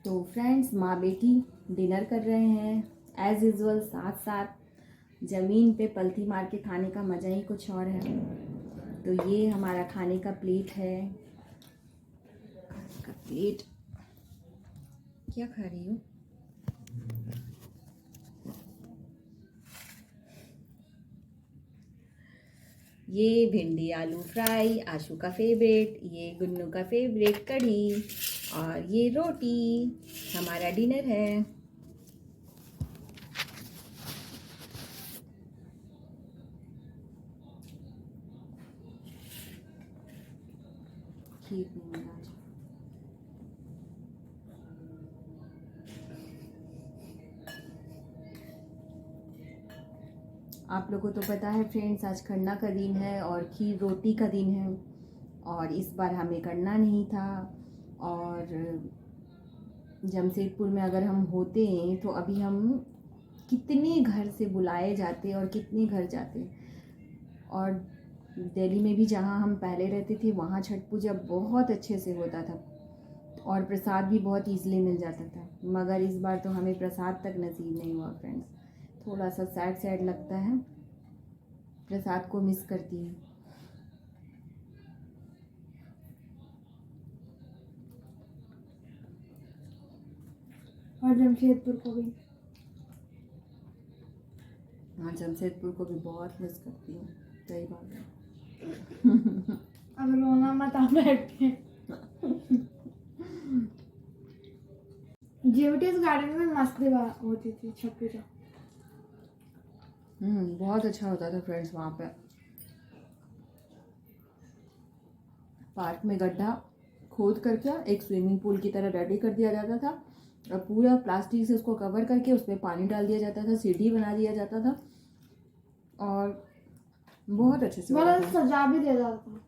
तो फ्रेंड्स, माँ बेटी डिनर कर रहे हैं एज़ यूज़ुअल साथ साथ। ज़मीन पे पलथी मार के खाने का मज़ा ही कुछ और है। तो ये हमारा खाने का प्लेट है। खाने का प्लेट क्या खा रही हूँ? ये भिंडी आलू फ्राई, आशू का फेवरेट, ये गुन्नू का फेवरेट कढ़ी, और ये रोटी। हमारा डिनर है। खीर नहीं मिला आज। आप लोगों को तो पता है फ्रेंड्स, आज खन्ना का दिन है और खीर रोटी का दिन है। और इस बार हमें करना नहीं था। और जमशेदपुर में अगर हम होते तो अभी हम कितने घर से बुलाए जाते और कितने घर जाते। और दिल्ली में भी जहाँ हम पहले रहते थे वहाँ छठ पूजा बहुत अच्छे से होता था और प्रसाद भी बहुत ईजिली मिल जाता था। मगर इस बार तो हमें प्रसाद तक नसीब नहीं हुआ फ्रेंड्स। थोड़ा सा सैड लगता है, प्रसाद को मिस करती हूँ। और जमशेदपुर को भी। हाँ, जमशेदपुर को भी बहुत मिस करती हूँ। सही बात है। अब रोना मत आ बैठ के। जीवटीज गार्डन में मस्त होती थी छठ पूजा। बहुत अच्छा होता था फ्रेंड्स। वहाँ पे पार्क में गड्ढा खोद करके एक स्विमिंग पूल की तरह रेडी कर दिया जाता था और पूरा प्लास्टिक से उसको कवर करके उसमें पानी डाल दिया जाता था, सीढ़ी बना दिया जाता था और बहुत अच्छे से सजा भी दिया जाता था।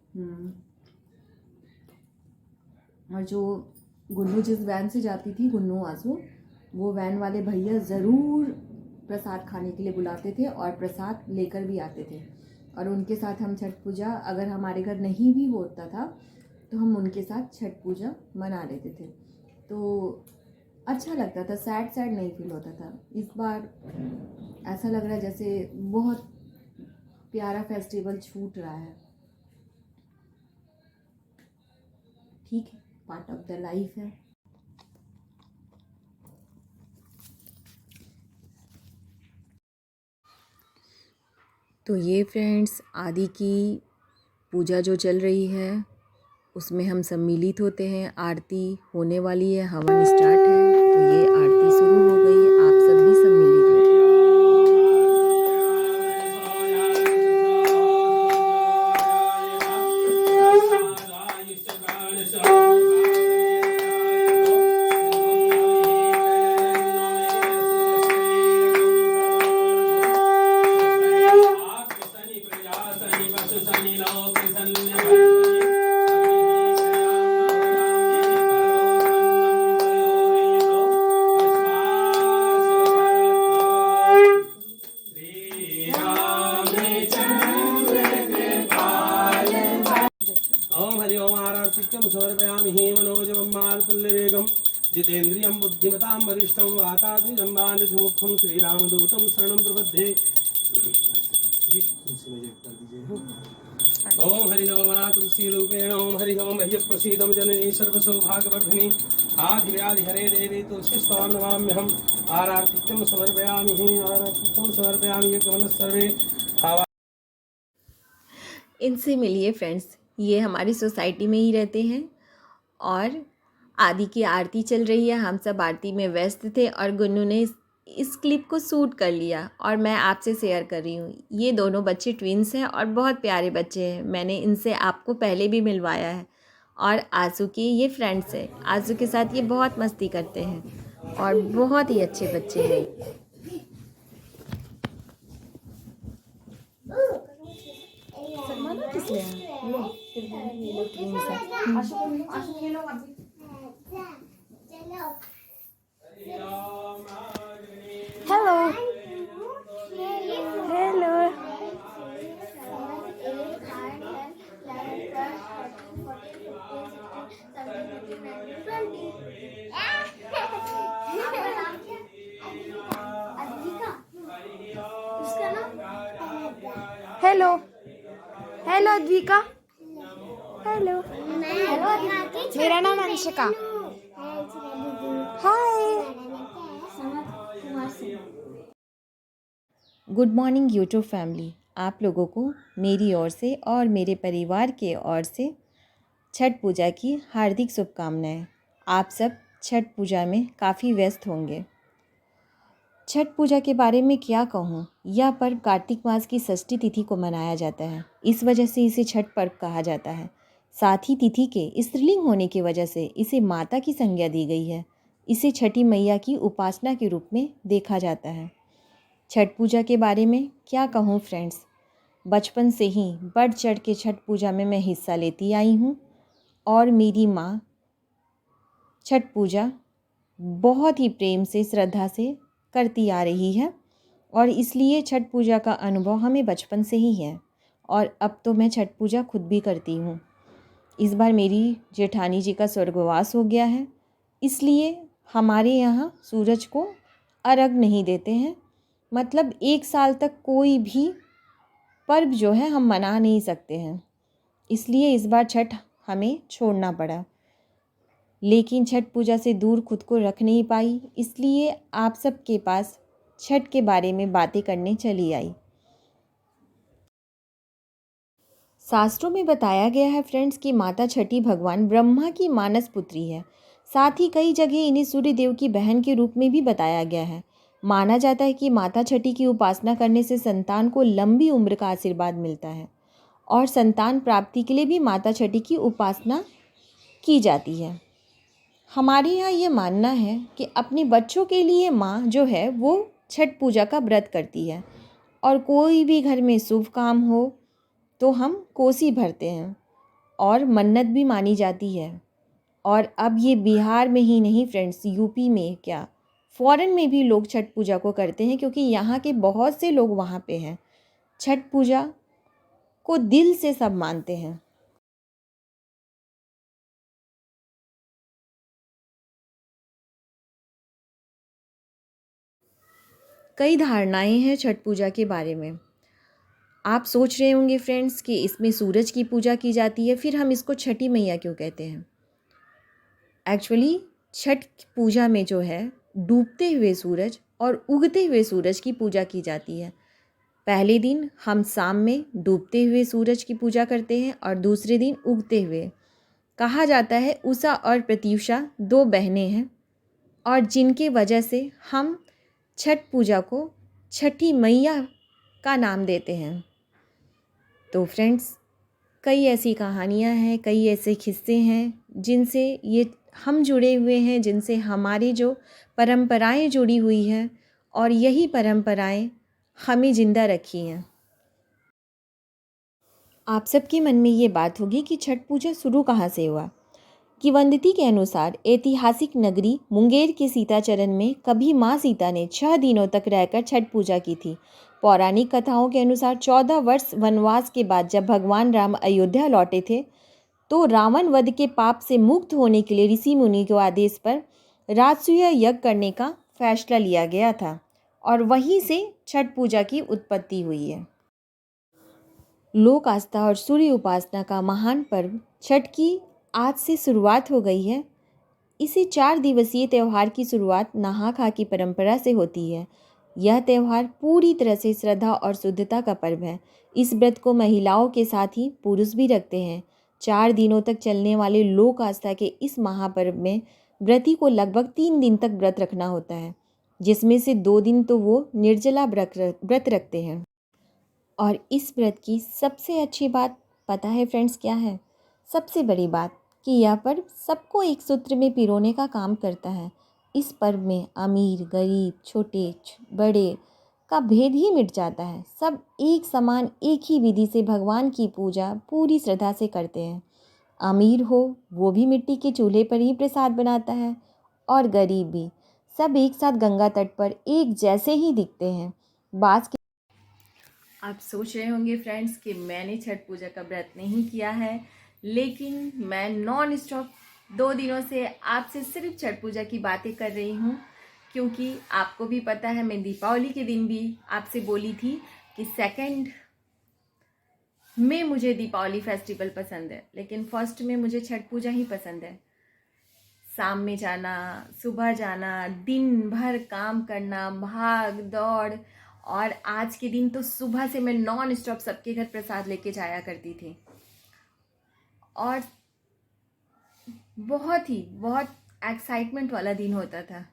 और जो गुन्नू जिस वैन से जाती थी, गुन्नू आंसू, वो वैन वाले भैया ज़रूर प्रसाद खाने के लिए बुलाते थे और प्रसाद लेकर भी आते थे। और उनके साथ हम छठ पूजा, अगर हमारे घर नहीं भी होता था तो हम उनके साथ छठ पूजा मना लेते थे। तो अच्छा लगता था, सैड नहीं फील होता था। इस बार ऐसा लग रहा है जैसे बहुत प्यारा फेस्टिवल छूट रहा है। ठीक है, पार्ट ऑफ द लाइफ है। तो ये फ्रेंड्स, आदि की पूजा जो चल रही है उसमें हम सम्मिलित होते हैं। आरती होने वाली है, हवन स्टार्ट है। तो ये आरती शुरू हो गई है, आप सब भी सम्मिलित हो। जितेन्द्रियं बुद्धिमतां वरिष्ठं वातात्मजं वानिधमुखं श्रीरामदूतं शरणं प्रपद्ये। ओम हरि ओम तुलसी रूपेण ओम हरि ओम ह्य प्रसीदं जननी सर्वसौभाग्यवर्धिनी आधिव्याधि हरे देवी तुलसी स्वाम नमाम्यहम्। आरतिक्यं समर्पयामि ये कमल सर्वे। इनसे मिलिए फ्रेंड्स, ये हमारी सोसाइटी में ही रहते हैं और आदि की आरती चल रही है। हम सब आरती में व्यस्त थे और गुन्नू ने इस क्लिप को शूट कर लिया और मैं आपसे शेयर कर रही हूँ। ये दोनों बच्चे ट्विन्स हैं और बहुत प्यारे बच्चे हैं। मैंने इनसे आपको पहले भी मिलवाया है। और आंसू के ये फ्रेंड्स हैं। आंसू के साथ ये बहुत मस्ती करते हैं और बहुत ही अच्छे बच्चे हैं। शर्माना किस लिए हेलो हेलो। आपका नाम क्या? अद्विका। उसका नाम? Hello hello Advika. Hello hello Advika. मेरा नाम Anshika. Hi. Good morning YouTube family. आप लोगों को मेरी ओर से और मेरे परिवार के ओर से छठ पूजा की हार्दिक शुभकामनाएं। आप सब छठ पूजा में काफ़ी व्यस्त होंगे। छठ पूजा के बारे में क्या कहूँ, यह पर्व कार्तिक मास की षष्ठी तिथि को मनाया जाता है। इस वजह से इसे छठ पर्व कहा जाता है। साथ ही तिथि के स्त्रीलिंग होने की वजह से इसे माता की संज्ञा दी गई है। इसे छठी मैया की उपासना के रूप में देखा जाता है। छठ पूजा के बारे में क्या कहूँ फ्रेंड्स, बचपन से ही बढ़ चढ़ के छठ पूजा में मैं हिस्सा लेती आई हूँ और मेरी माँ छठ पूजा बहुत ही प्रेम से श्रद्धा से करती आ रही है और इसलिए छठ पूजा का अनुभव हमें बचपन से ही है और अब तो मैं छठ पूजा खुद भी करती हूँ। इस बार मेरी जेठानी जी का स्वर्गवास हो गया है, इसलिए हमारे यहाँ सूरज को अर्घ नहीं देते हैं। मतलब 1 साल तक कोई भी पर्व जो है हम मना नहीं सकते हैं, इसलिए इस बार छठ हमें छोड़ना पड़ा। लेकिन छठ पूजा से दूर खुद को रख नहीं पाई, इसलिए आप सबके पास छठ के बारे में बातें करने चली आई। शास्त्रों में बताया गया है फ्रेंड्स कि माता छठी भगवान ब्रह्मा की मानस पुत्री है। साथ ही कई जगह इन्हें सूर्य देव की बहन के रूप में भी बताया गया है। माना जाता है कि माता छठी की उपासना करने से संतान को लंबी उम्र का आशीर्वाद मिलता है और संतान प्राप्ति के लिए भी माता छठी की उपासना की जाती है। हमारे यहाँ ये मानना है कि अपने बच्चों के लिए माँ जो है वो छठ पूजा का व्रत करती है और कोई भी घर में शुभ काम हो तो हम कोसी भरते हैं और मन्नत भी मानी जाती है। और अब ये बिहार में ही नहीं फ्रेंड्स, यूपी में क्या फॉरेन में भी लोग छठ पूजा को करते हैं, क्योंकि यहाँ के बहुत से लोग वहाँ पे हैं। छठ पूजा को दिल से सब मानते हैं। कई धारणाएं हैं छठ पूजा के बारे में। आप सोच रहे होंगे फ्रेंड्स कि इसमें सूरज की पूजा की जाती है, फिर हम इसको छठी मैया क्यों कहते हैं। एक्चुअली छठ पूजा में जो है डूबते हुए सूरज और उगते हुए सूरज की पूजा की जाती है। पहले दिन हम शाम में डूबते हुए सूरज की पूजा करते हैं और दूसरे दिन उगते हुए। कहा जाता है उषा और प्रत्यूषा 2 बहनें हैं और जिनके वजह से हम छठ पूजा को छठी मैया का नाम देते हैं। तो फ्रेंड्स, कई ऐसी कहानियाँ हैं, कई ऐसे किस्से हैं जिनसे ये हम जुड़े हुए हैं, जिनसे हमारी जो परंपराएं जुड़ी हुई हैं और यही परंपराएं हमें ज़िंदा रखी हैं। आप सबके मन में ये बात होगी कि छठ पूजा शुरू कहाँ से हुआ। किंवदंती के अनुसार ऐतिहासिक नगरी मुंगेर के सीताचरण में कभी माँ सीता ने 6 दिनों तक रहकर छठ पूजा की थी। पौराणिक कथाओं के अनुसार 14 वर्ष वनवास के बाद जब भगवान राम अयोध्या लौटे थे तो रावण वध के पाप से मुक्त होने के लिए ऋषि मुनि के आदेश पर राजसूय यज्ञ करने का फैसला लिया गया था और वहीं से छठ पूजा की उत्पत्ति हुई है। लोक आस्था और सूर्य उपासना का महान पर्व छठ की आज से शुरुआत हो गई है। इसी 4 दिवसीय त्यौहार की शुरुआत नहा खा की परंपरा से होती है। यह त्यौहार पूरी तरह से श्रद्धा और शुद्धता का पर्व है। इस व्रत को महिलाओं के साथ ही पुरुष भी रखते हैं। 4 दिनों तक चलने वाले लोक आस्था के इस महापर्व में व्रती को लगभग 3 दिन तक व्रत रखना होता है, जिसमें से 2 दिन तो वो निर्जला व्रत रखते हैं। और इस व्रत की सबसे अच्छी बात पता है फ्रेंड्स क्या है? सबसे बड़ी बात कि यह पर्व सबको एक सूत्र में पिरोने का काम करता है। इस पर्व में अमीर गरीब छोटे बड़े का भेद ही मिट जाता है। सब एक समान एक ही विधि से भगवान की पूजा पूरी श्रद्धा से करते हैं। अमीर हो वो भी मिट्टी के चूल्हे पर ही प्रसाद बनाता है और गरीब भी। सब एक साथ गंगा तट पर एक जैसे ही दिखते हैं। आप सोच रहे होंगे फ्रेंड्स कि मैंने छठ पूजा का व्रत नहीं किया है, लेकिन मैं नॉन स्टॉप 2 दिनों से आपसे सिर्फ छठ पूजा की बातें कर रही हूँ, क्योंकि आपको भी पता है मैं दीपावली के दिन भी आपसे बोली थी कि 2 में मुझे दीपावली फेस्टिवल पसंद है, लेकिन 1 में मुझे छठ पूजा ही पसंद है। शाम में जाना, सुबह जाना, दिन भर काम करना, भाग दौड़, और आज के दिन तो सुबह से मैं नॉन स्टॉप सबके घर प्रसाद लेके जाया करती थी, और बहुत एक्साइटमेंट वाला दिन होता था।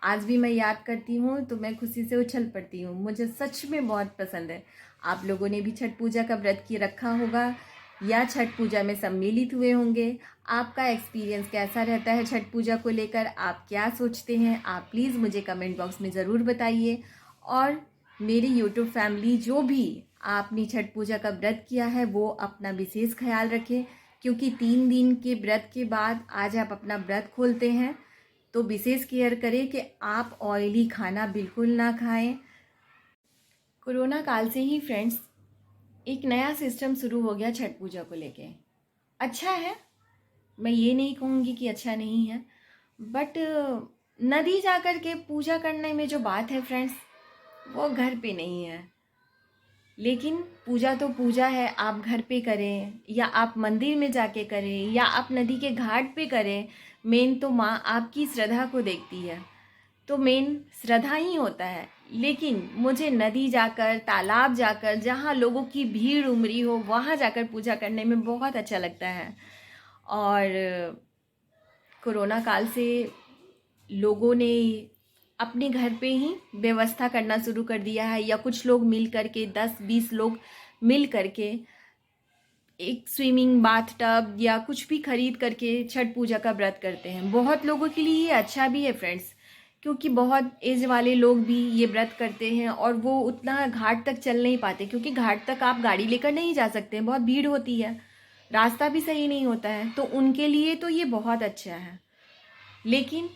आज भी मैं याद करती हूँ तो मैं खुशी से उछल पड़ती हूँ। मुझे सच में बहुत पसंद है। आप लोगों ने भी छठ पूजा का व्रत की रखा होगा या छठ पूजा में सम्मिलित हुए होंगे। आपका एक्सपीरियंस कैसा रहता है छठ पूजा को लेकर, आप क्या सोचते हैं, आप प्लीज़ मुझे कमेंट बॉक्स में ज़रूर बताइए। और मेरी यूट्यूब फैमिली, जो भी आपने छठ पूजा का व्रत किया है वो अपना विशेष ख्याल रखें, क्योंकि 3 दिन के व्रत के बाद आज आप अपना व्रत खोलते हैं, तो विशेष केयर करें कि आप ऑयली खाना बिल्कुल ना खाएं। कोरोना काल से ही फ्रेंड्स एक नया सिस्टम शुरू हो गया छठ पूजा को लेके। अच्छा है, मैं ये नहीं कहूँगी कि अच्छा नहीं है, बट नदी जाकर के पूजा करने में जो बात है फ्रेंड्स, वो घर पे नहीं है। लेकिन पूजा तो पूजा है, आप घर पे करें या आप मंदिर में जाके करें या आप नदी के घाट पे करें, मेन तो माँ आपकी श्रद्धा को देखती है, तो मेन श्रद्धा ही होता है। लेकिन मुझे नदी जाकर, तालाब जाकर, जहाँ लोगों की भीड़ उमड़ी हो, वहाँ जाकर पूजा करने में बहुत अच्छा लगता है। और कोरोना काल से लोगों ने अपने घर पे ही व्यवस्था करना शुरू कर दिया है, या कुछ लोग मिल करके 10-20 लोग मिल करके एक स्विमिंग बाथ टब या कुछ भी खरीद करके छठ पूजा का व्रत करते हैं। बहुत लोगों के लिए ये अच्छा भी है फ्रेंड्स, क्योंकि बहुत एज वाले लोग भी ये व्रत करते हैं और वो उतना घाट तक चल नहीं पाते, क्योंकि घाट तक आप गाड़ी लेकर नहीं जा सकते हैं, बहुत भीड़ होती है, रास्ता भी सही नहीं होता है, तो उनके लिए तो ये बहुत अच्छा है। लेकिन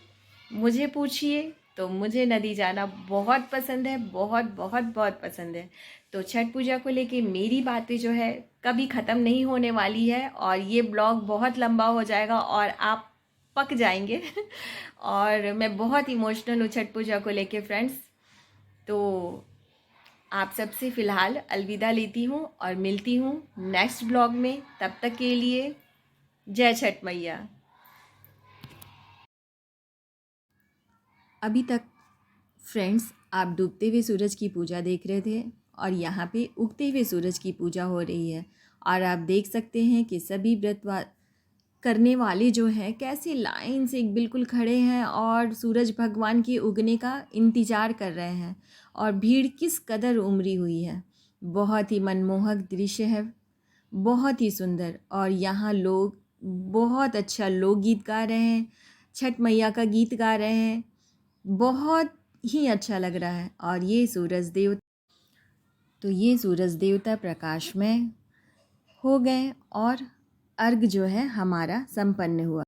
मुझे पूछिए तो मुझे नदी जाना बहुत पसंद है, बहुत बहुत बहुत पसंद है। तो छठ पूजा को लेके मेरी बातें जो है कभी ख़त्म नहीं होने वाली है, और ये ब्लॉग बहुत लंबा हो जाएगा और आप पक जाएंगे और मैं बहुत इमोशनल हूँ छठ पूजा को लेके फ्रेंड्स। तो आप सबसे फ़िलहाल अलविदा लेती हूँ और मिलती हूँ नेक्स्ट ब्लॉग में। तब तक के लिए जय छठ मैया। अभी तक फ्रेंड्स आप डूबते हुए सूरज की पूजा देख रहे थे, और यहाँ पे उगते हुए सूरज की पूजा हो रही है, और आप देख सकते हैं कि सभी व्रत करने वाले जो हैं कैसे लाइन से बिल्कुल खड़े हैं और सूरज भगवान के उगने का इंतज़ार कर रहे हैं, और भीड़ किस कदर उमड़ी हुई है। बहुत ही मनमोहक दृश्य है, बहुत ही सुंदर। और यहाँ लोग बहुत अच्छा लोकगीत गा रहे हैं, छठ मैया का गीत गा रहे हैं, बहुत ही अच्छा लग रहा है। और ये सूरज देवता प्रकाश में हो गए और अर्घ जो है हमारा संपन्न हुआ।